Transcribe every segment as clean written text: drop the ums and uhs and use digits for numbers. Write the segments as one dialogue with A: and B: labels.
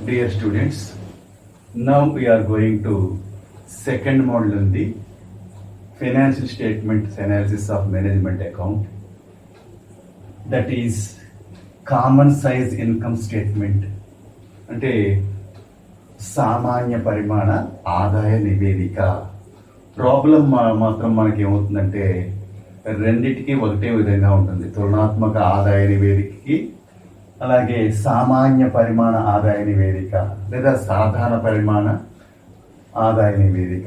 A: Dear students, now we are going to second module in the financial statements analysis of management account, that is common size income statement అంటే సామాన్య పరిమాణ ఆదాయ నివేదిక. Problem మాత్రం మనకి ఏమవుతుందంటే రెండిటికి ఒకటే విధంగా ఉంటుంది. తులనాత్మక ఆదాయ నివేదికకి అలాగే సామాన్య పరిమాణ ఆదాయ నివేదిక లేదా సాధారణ పరిమాణ ఆదాయ నివేదిక.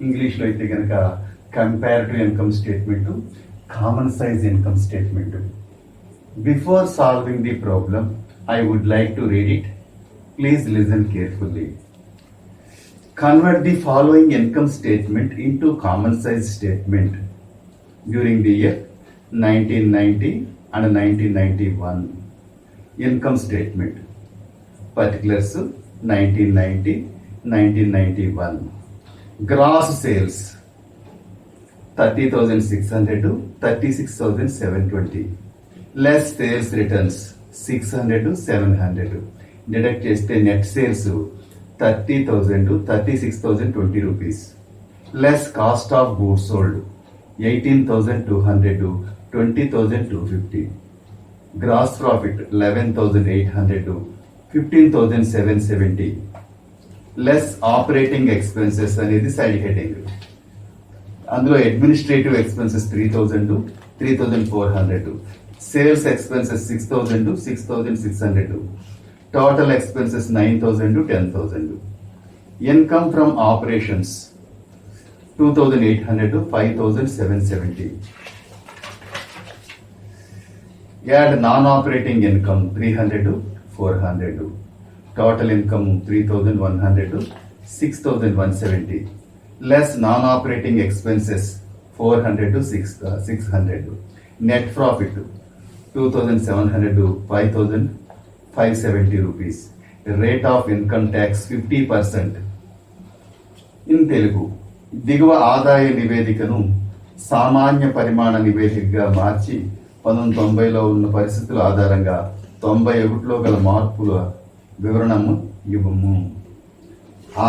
A: ఇంగ్లీష్లో అయితే కనుక comparative income statement, common size income statement. Before solving the problem I would like to read it. Please listen carefully. Convert the following income statement into common size statement during the year 1990 and 1991. Income statement. Particulars 1990, 1991. Gross sales 30,600 to 36,720. Less sales returns 600 to 700. Deduct చేస్తే net sales 30,000 to 36,020 rupees. Less cost of goods sold 18,200 to 20,250. Gross profit 11,800 to 15,770. Less operating expenses అనేది side heading. అందులో administrative expenses 3,000 to 3,400. Sales expenses 6,000 to 6,600. Total expenses 9,000 to 10,000. Income from operations 2,800 to 5,770. Add non-operating income 300 to 400. Total income 3,100 to 6,170. Less non-operating expenses 400 to 600. Net profit 2,700 to 5,570 rupees. Rate of income tax 50%. In Telugu, దిగువ ఆదాయ నివేదికను సామాన్య పరిమాణ నివేదికగా మార్చి 1990లో ఉన్న పరిస్థితుల ఆధారంగా 91లో గల మార్పుల వివరణము ఇవ్వము.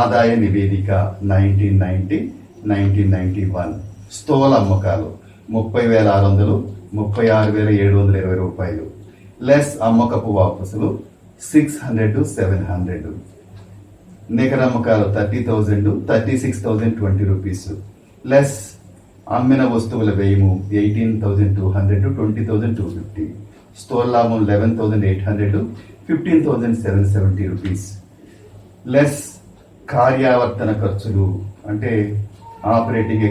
A: ఆదాయ నివేదిక 1990, 1991. స్థూల అమ్మకాలు 30,600, 36,720 రూపాయలు. లెస్ అమ్మకపు వాపసులు 600 to 700. నికర అమ్మకాలు 30,000 to 36,020 రూపీస్. లెస్ అమ్మిన వస్తువుల వ్యయము 18,200 to 20,250. స్థూల లాభం 11,800 to 15,770 రూపీస్. లెస్ కార్యావర్తన ఖర్చులు అంటే ఆపరేటింగ్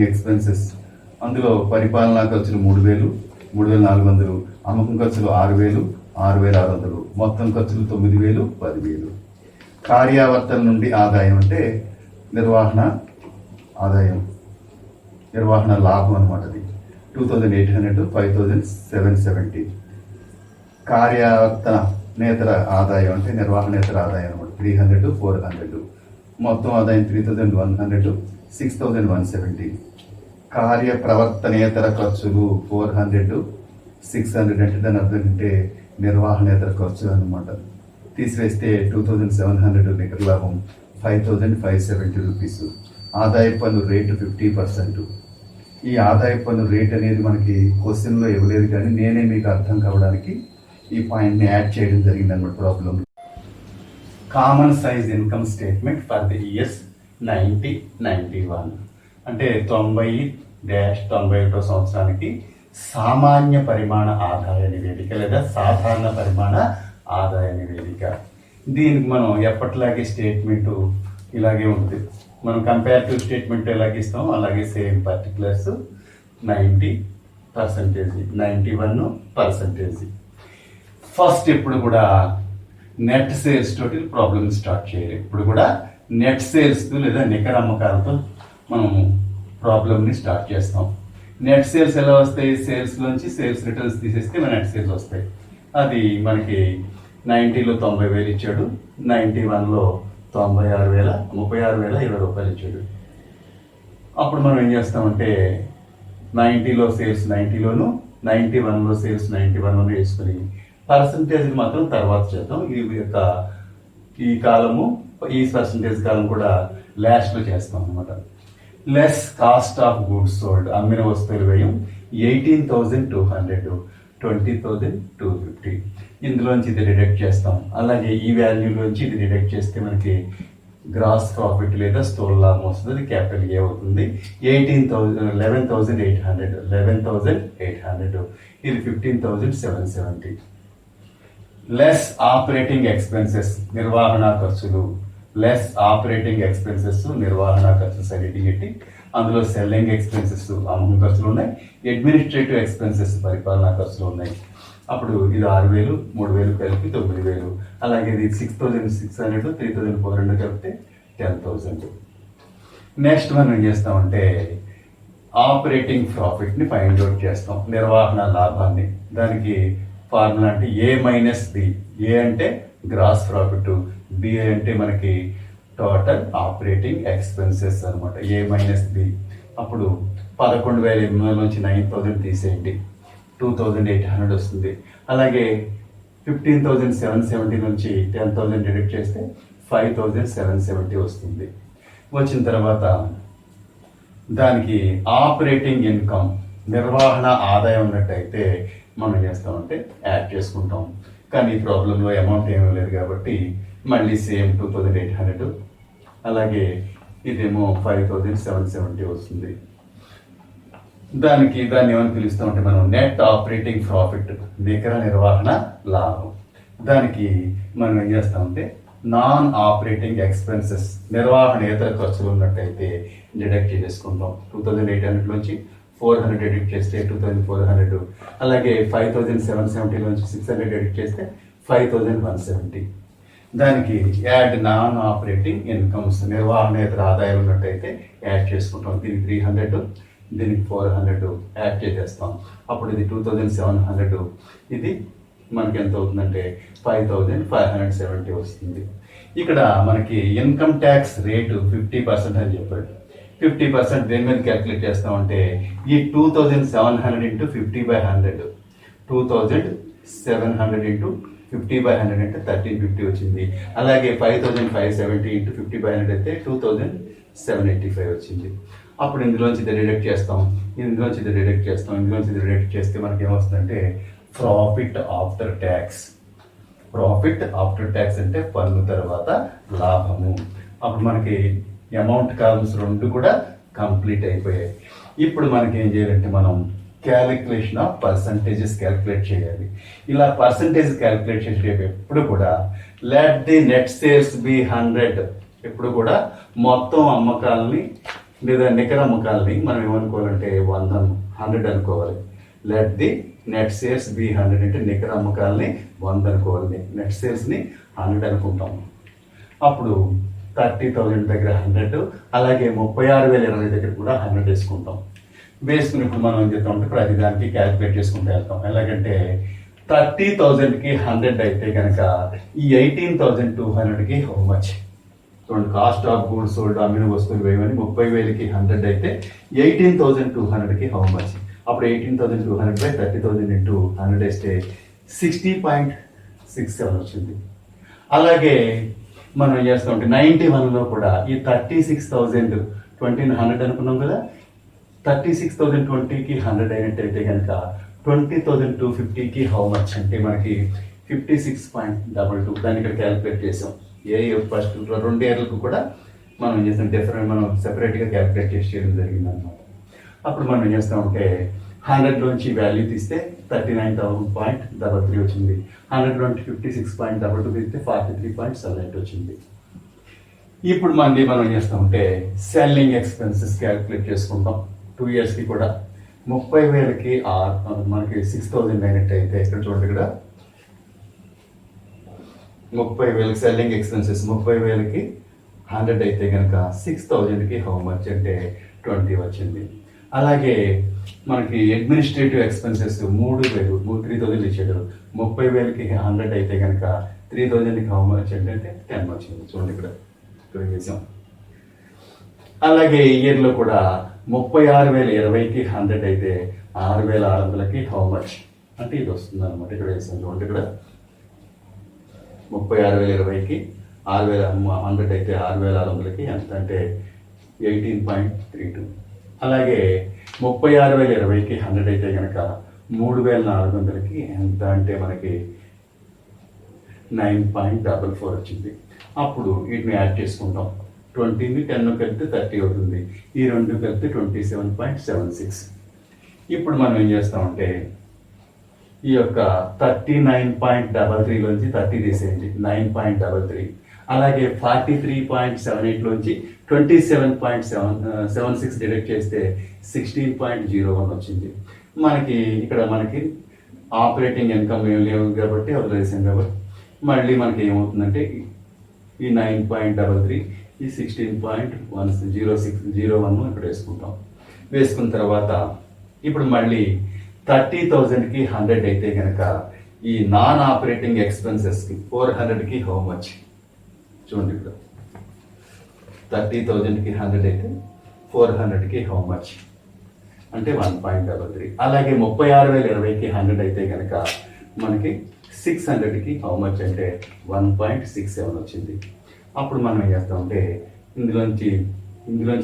A: ఎక్స్పెన్సెస్, అందులో పరిపాలనా ఖర్చులు 3,000, 3,400. అమ్మకం ఖర్చులు 6,000, 6,600. మొత్తం ఖర్చులు 9,000, 10,000. కార్యావర్తన నుండి ఆదాయం అంటే నిర్వహణ ఆదాయం, నిర్వహణ లాభం అనమాట. అది 2,800 to 5,770. కార్యావర్తనేతర ఆదాయం అంటే నిర్వహణేతర ఆదాయం అనమాట. 300 to 400. మొత్తం ఆదాయం 3,100 to 6,170. కార్యప్రవర్తనేతర ఖర్చులు 400 to 600. అంటే దాని అర్థం అంటే నిర్వహణేతర ఖర్చులు అనమాట. తీసివేస్తే 2,700. నికర లాభం 5,570 రూపీస్. ఆదాయ పన్ను రేటు 50%. ఈ ఆదాయ పన్ను రేట్ అనేది మనకి క్వశ్చన్లో ఇవ్వలేదు, కానీ నేనే మీకు అర్థం కావడానికి ఈ పాయింట్ని యాడ్ చేయడం జరిగింది అనమాట problem. Common size income statement for the years 90, 91 అంటే 90-91 సంవత్సరానికి సామాన్య పరిమాణ ఆదాయ నివేదిక లేదా సాధారణ పరిమాణ ఆదాయ నివేదిక. దీనికి మనం ఎప్పటిలాగే స్టేట్మెంట్ ఇలాగే ఉంటుంది. మనం కంపారిటివ్ స్టేట్మెంట్ ఎలాగే ఇస్తాం అలాగే సేమ్ పర్టికులర్స్ 90%, 91%. ఫస్ట్ ఎప్పుడు కూడా నెట్ సేల్స్ తోటి ప్రాబ్లమ్ స్టార్ట్ చేయాలి. ఇప్పుడు కూడా నెట్ సేల్స్ లేదా నికర అమ్మకాలతో మనం ప్రాబ్లమ్ని స్టార్ట్ చేస్తాం. నెట్ సేల్స్ ఎలా వస్తాయి? సేల్స్లోంచి సేల్స్ రిటర్న్స్ తీసేస్తే మన నెట్ సేల్స్ వస్తాయి. అది మనకి 90లో 90,000 ఇచ్చాడు, 91లో 36,20 రూపాయలు ఇచ్చాడు. అప్పుడు మనం ఏం చేస్తామంటే 90లో సేల్స్ 90లోను 91లో సేల్స్ 91 వేసుకుని పర్సంటేజ్ మాత్రం తర్వాత చేద్దాం. ఈ కాలము ఈ పర్సంటేజ్ కాలం కూడా లాస్ట్లో చేస్తాం అనమాట. Less cost of goods sold, అమ్మిన వస్తువుల వ్యయం 18,200, 20,250. ఇందులోంచి ఇది డిడక్ట్ చేస్తాం. అలాగే ఈ వాల్యూలోంచి ఇది డిడక్ట్ చేస్తే మనకి గ్రాస్ ప్రాఫిట్ లేదా స్థూల లాభం వస్తుంది. అది క్యాపిటల్ ఏ అవుతుంది. 11,800, ఇది 15,770. లెస్ ఆపరేటింగ్ ఎక్స్పెన్సెస్, నిర్వహణ ఖర్చులు, లెస్ ఆపరేటింగ్ ఎక్స్పెన్సెస్, నిర్వహణ ఖర్చు అన్నిటి. అందులో సెల్లింగ్ ఎక్స్పెన్సెస్, అమ్మకం ఖర్చులు ఉన్నాయి. అడ్మినిస్ట్రేటివ్ ఎక్స్పెన్సెస్, పరిపాలనా ఖర్చులు ఉన్నాయి. అప్పుడు ఇది 6,000, 3,000 కలిపి 9,000. అలాగే ఇది 6,600, 3,400 కలిపితే 10,000. నెక్స్ట్ మనం ఏం చేస్తామంటే ఆపరేటింగ్ ప్రాఫిట్ని ఫైండ్ అవుట్ చేస్తాం, నిర్వహణ లాభాన్ని. దానికి ఫార్ములా అంటే ఏ మైనస్ బి. ఏ అంటే గ్రాస్ ప్రాఫిట్, బి అంటే మనకి టోటల్ ఆపరేటింగ్ ఎక్స్పెన్సెస్ అనమాట. ఏ మైనస్ బి. అప్పుడు 11,800 నుంచి 9,000 తీసేయండి, 2,800 వస్తుంది. అలాగే 15,770 నుంచి 10,000 డిడక్ట్ చేస్తే 5,770 వస్తుంది. వచ్చిన తర్వాత దానికి ఆపరేటింగ్ ఇన్కమ్, నిర్వహణ ఆదాయం ఉన్నట్టయితే మనం చేస్తామంటే యాడ్ చేసుకుంటాం. కానీ ఈ ప్రాబ్లంలో అమౌంట్ ఏమీ లేదు కాబట్టి మళ్ళీ సేమ్ 2,800. అలాగే ఇదేమో 5,770 వస్తుంది. దాన్ని ఏమని పిలుస్తామంటే మనం నెట్ ఆపరేటింగ్ ప్రాఫిట్, నికర నిర్వహణ లాభం. దానికి మనం ఏం చేస్తామంటే నాన్ ఆపరేటింగ్ ఎక్స్పెన్సెస్, నిర్వహణేతర ఖర్చులు ఉన్నట్టయితే డిడక్ట్ చేసుకుంటాం. 2,800 నుంచి 400 డిడక్ట్ చేస్తే 2,400. అలాగే 5,770 నుంచి 600 డిడక్ట్ చేస్తే 5,170. దానికి యాడ్ నాన్ ఆపరేటింగ్ ఇన్కమ్స్, నిర్వహణేతర ఆదాయాలు ఉన్నట్టయితే యాడ్ చేసుకుంటాం. దీనికి 300, దీనికి 400 యాడ్ చేసేస్తాం. అప్పుడు ఇది 2,700. ఇది మనకి ఎంత అవుతుందంటే 5,570 వస్తుంది. ఇక్కడ మనకి ఇన్కమ్ ట్యాక్స్ రేటు 50% అని చెప్పాడు. 50% దేని మీద క్యాల్కులేట్ చేస్తామంటే ఈ 2,700 ఇంటూ 50/100, 2,700 ఇంటూ 50/100 అంటే 1,350 వచ్చింది. అలాగే 5,570 ఇంటూ 50/100 అయితే 2,785 వచ్చింది. అప్పుడు ఇందులోంచి ఇది డిడక్ట్ చేస్తాం, ఇందులోంచి ఇది డిడక్ట్ చేస్తాం, ఇందులోంచి ఇది డిడక్ట్ చేస్తే మనకి ఏమొస్తుందంటే profit after tax. Profit after tax అంటే పన్ను తర్వాత లాభము. అప్పుడు మనకి అమౌంట్ కాలమ్స్ 2 కూడా కంప్లీట్ అయిపోయాయి. ఇప్పుడు మనకి ఏం చేయాలంటే మనం క్యాలిక్యులేషన్ ఆఫ్ పర్సంటేజెస్ క్యాలిక్యులేట్ చేయాలి. ఇలా పర్సంటేజ్ క్యాలిక్యులేట్ చేసేటప్పుడు ఎప్పుడు కూడా let the net sales be 100. ఎప్పుడు కూడా మొత్తం అమ్మకాలని లేదా నికర అమ్మకాలని మనం ఏమనుకోవాలంటే 100 అనుకోవాలి. Let the net sales be 100 అంటే నికర అమ్మకాలని 100 అనుకోవాలి. నెట్ సేల్స్ని 100 అనుకుంటాం. అప్పుడు 30,000 దగ్గర 100, అలాగే 36,020 దగ్గర కూడా 100 వేసుకుంటాం. వేసుకున్నప్పుడు మనం ఏం చేస్తామంటే ప్రతిదానికి క్యాలిక్యులేట్ చేసుకుంటూ వెళ్తాం. ఎలాగంటే 30,000కి 100 అయితే కనుక ఈ 18,200కి హౌ మచ్. చూడండి, కాస్ట్ ఆఫ్ గూడ్స్ సోల్డ్, అమ్మిన వస్తువులు వేయమని 30,000కి 100 అయితే 18,200కి హౌ మచ్. అప్పుడు 18,200 30,000 ఇంటూ 100 వేస్తే 60.67 వచ్చింది. అలాగే మనం ఏం చేస్తామంటే 91లో కూడా ఈ 36,000 20 100 అనుకున్నాం కదా, 36,020కి 100 అయినట్టయితే కనుక 20,250కి హౌ మచ్ అంటే మనకి 56.22. దాన్ని ఇక్కడ క్యాలిక్యులేట్ చేసాం. ఫస్ట్ 2 ఇయర్లకు కూడా మనం ఏం చేస్తాం డిఫరెంట్, మనం సెపరేట్గా క్యాలిక్యులేట్ చేసి చేయడం జరిగింది అనమాట. అప్పుడు మనం ఏం చేస్తామంటే 100లోంచి వాల్యూ తీస్తే 39,000.33 వచ్చింది. 100లోంచి 56.22 తీస్తే 43.78 వచ్చింది. ఇప్పుడు మళ్ళీ మనం ఏం చేస్తామంటే సెల్లింగ్ ఎక్స్పెన్సెస్ క్యాలిక్యులేట్ చేసుకుంటాం. 2 ఇయర్స్కి కూడా 30,000కి మనకి 6,000 అయినట్టయితే ఇక్కడ చూడండి, ఇక్కడ 30,000 సెల్లింగ్ ఎక్స్పెన్సెస్ 30,000కి 100 అయితే కనుక 6,000కి హౌ మచ్ అంటే 20 వచ్చింది. అలాగే మనకి అడ్మినిస్ట్రేటివ్ ఎక్స్పెన్సెస్ 3,000 ఇచ్చాడు. 30,000కి 100 అయితే కనుక 3,000కి హౌ మచ్ అంటే 10 వచ్చింది. చూడండి ఇక్కడ చేసాం. అలాగే ఈ ఇయర్లో కూడా 36,020కి 100 అయితే
B: 6600కి హౌ మచ్ అంటే ఇది వస్తుంది అనమాట. ఇక్కడ వేసాను చూడండి. ఇక్కడ 36,020కి 6,100 అయితే 6,600కి ఎంత అంటే 18.32. అలాగే 36,020కి 100 అయితే కనుక 3,400కి ఎంత అంటే మనకి 9.44 వచ్చింది. అప్పుడు వీటిని యాడ్ చేసుకుంటాం. 20ని 10 కలిపితే 30 అవుతుంది. ఈ రెండు కలిపితే 27.76. ఇప్పుడు మనం ఏం చేస్తామంటే ఈ యొక్క 39.33లోంచి 30 తీసేయండి, 9.33. అలాగే 43.78లోంచి 27.76 డిడక్ట్ చేస్తే 16.01 వచ్చింది. ఇక్కడ మనకి ఆపరేటింగ్ ఇన్కమ్ ఏం లేవు కాబట్టి వదిలేసాం కాబట్టి మళ్ళీ మనకి ఏమవుతుందంటే ఈ 9.33 ఈ 16.10601 ఇక్కడ వేసుకుంటాం. వేసుకున్న తర్వాత ఇప్పుడు మళ్ళీ 30,000కి 100 అయితే కనుక ఈ నాన్ ఆపరేటింగ్ ఎక్స్పెన్సెస్కి 400కి హౌ మచ్ చూడండి. ఇప్పుడు 30,000కి 100 అయితే 400కి హౌ మచ్ అంటే 1.33. అలాగే 36,020కి 100 అయితే కనుక మనకి 600కి హౌ మచ్ అంటే 1.67 వచ్చింది. అప్పుడు మనం ఏం చేస్తామంటే ఇందులోంచి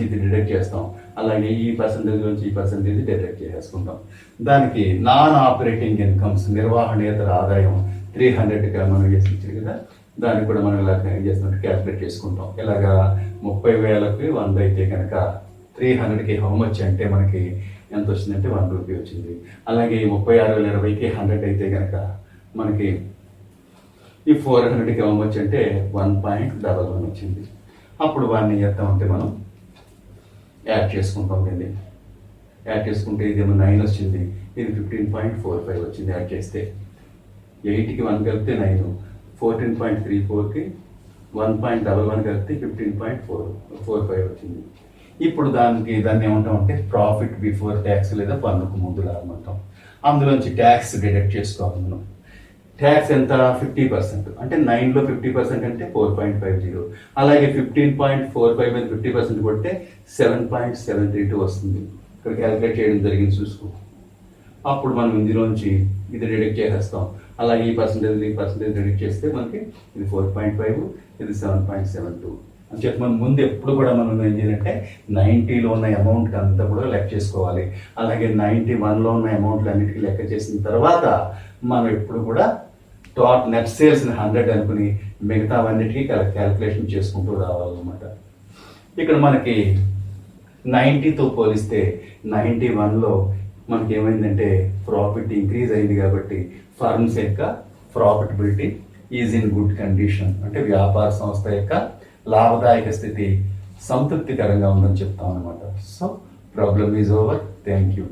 B: ఇది డిడక్ట్ చేస్తాం. అలాగే ఈ పర్సంటేజ్ ఈ పర్సంటేజ్ డిడక్ట్ చేసేసుకుంటాం. దానికి నాన్ ఆపరేటింగ్ ఇన్కమ్స్ నిర్వహణేతర ఆదాయం 300కి మనం చేసించారు కదా, దానికి కూడా మనం ఇలా ఏం చేస్తామంటే క్యాల్కులేట్ చేసుకుంటాం. ఇలాగా 30,000కి 100 అయితే కనుక 300కి హౌ మచ్ అంటే మనకి ఎంత వచ్చిందంటే 1 రూపీ వచ్చింది. అలాగే 36,020కి 100 అయితే కనుక మనకి ఈ 400కి హౌ మచ్ అంటే 1.11 వచ్చింది. అప్పుడు వాడిని చేస్తామంటే మనం యాడ్ చేసుకుంటాం. దీన్ని యాడ్ చేసుకుంటే ఇదేమో 9 వచ్చింది, ఇది 15.45 వచ్చింది. యాడ్ చేస్తే 8కి 1 కలిపితే 9, 14.34కి 1.11 కలిపితే 15.45 వచ్చింది. ఇప్పుడు దాన్ని ఏమంటామంటే ప్రాఫిట్ బిఫోర్ ట్యాక్స్ లేదా పన్నుకు ముందు లాభం అంటాం. అందులోంచి ట్యాక్స్ డిడక్ట్ చేసుకోవాలి మనం. ట్యాక్స్ ఎంత 50%, అంటే 9లో 50% అంటే 4.50. అలాగే 15.45 మీద 50% కొడితే 7.732 వస్తుంది. ఇక్కడ క్యాలిక్యులేట్ చేయడం జరిగింది చూసుకో. అప్పుడు మనం ఇందులోంచి ఇది డిడక్ట్ చేసేస్తాం. అలాగే ఈ పర్సంటేజ్ డిడక్ట్ చేస్తే మనకి ఇది 4.5, ఇది 7.72 అని చెప్పి మనం ముందు ఎప్పుడు కూడా మనం ఏం చేయాలంటే 90లో ఉన్న అమౌంట్ అంతా కూడా లెక్క చేసుకోవాలి. అలాగే 91లో ఉన్న అమౌంట్లు అన్నిటికీ లెక్క చేసిన తర్వాత మనం ఎప్పుడు కూడా నెట్ సేల్స్ 100 అనుకుని మిగతావన్నిటికీ క్యాలిక్యులేషన్ చేసుకుంటూ రావాలన్నమాట. ఇక్కడ మనకి 90తో పోలిస్తే 91లో మనకి ఏమైందంటే ప్రాఫిట్ ఇంక్రీజ్ అయింది కాబట్టి ఫర్మ్స్ యొక్క profitability is in good condition, అంటే వ్యాపార సంస్థ యొక్క లాభదాయక స్థితి సంతృప్తికరంగా ఉందని చెప్తాం అనమాట. So problem is over. Thank you.